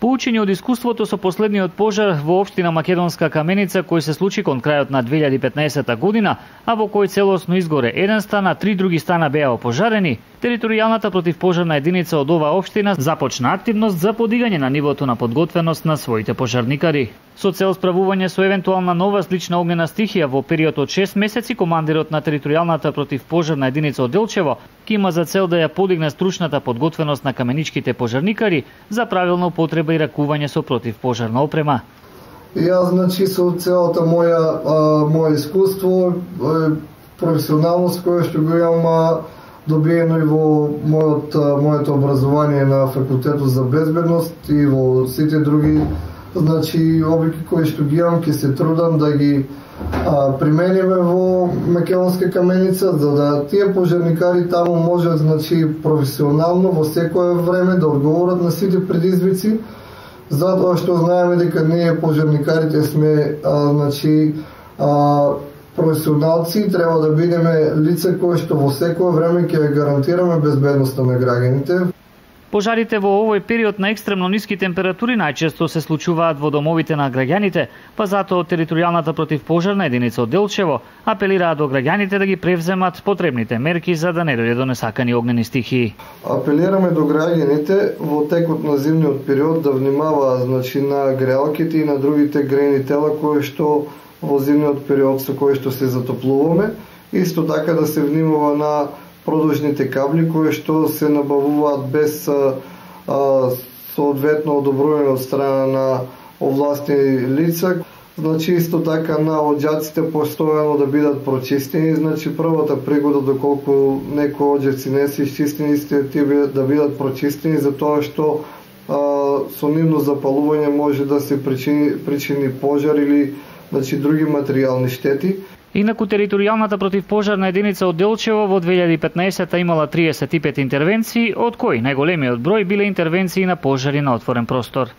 Поучени од искуството со последниот пожар во општина Македонска Каменица кој се случи кон крајот на 2015 година, а во кој целосно изгоре еден стан, а 3 други стана беа опожарени, територијалната противпожарна единица од оваа општина започна активност за подигање на нивото на подготвеност на своите пожарникари. Со цел справување со евентуална нова слична огнена стихија во период од 6 месеци, командирот на територијалната противпожарна единица од Делчево ќе има за цел да ја подигне стручната подготвеност на каменичките пожарникари за правилна употреба и ракување со противпожарна опрема. Јас, значи, со целата моја искуство, професионалност која што го имам добиено и во моето образование на факултетот за безбедност и во сите други, значи, облики кои што ги имам, ќе се трудам да ги примениме во Македонска Каменица, за да тие пожарникари таму можат, значи, професионално во секое време да одговорат на сите предизвици, затоа што знаеме дека ние пожарникарите сме значи професионалци, треба да бидеме лица кои што во секое време ќе гарантираме безбедноста на граѓаните. Пожарите во овој период на екстремно ниски температури најчесто се случуваат во домовите на граѓаните, па затоа територијалната противпожарна единица од Делчево апелираат до граѓаните да ги превземат потребните мерки за да не дојде до несакани огнени стихии. Апелираме до граѓаните во текот на зимниот период да внимаваат, значи, на греалките и на другите грејни тела кои што во зимниот период со кои што се затоплуваме. Исто така да се внимава на продужните кабли кои што се набавуваат без соодветно одобрување од страна на овластени лица. Значи, исто така на оѓаците постојано да бидат прочистени. Значи, првата пригода доколку некои оѓаци не се изчистени, тие да бидат прочистени, затоа што со нивно запалување може да се причини пожар или, значи, други материјални штети. Инаку територијалната противпожарна единица од Делчево во 2015 имала 35 интервенции, од кои најголемиот број биле интервенции на пожари на отворен простор.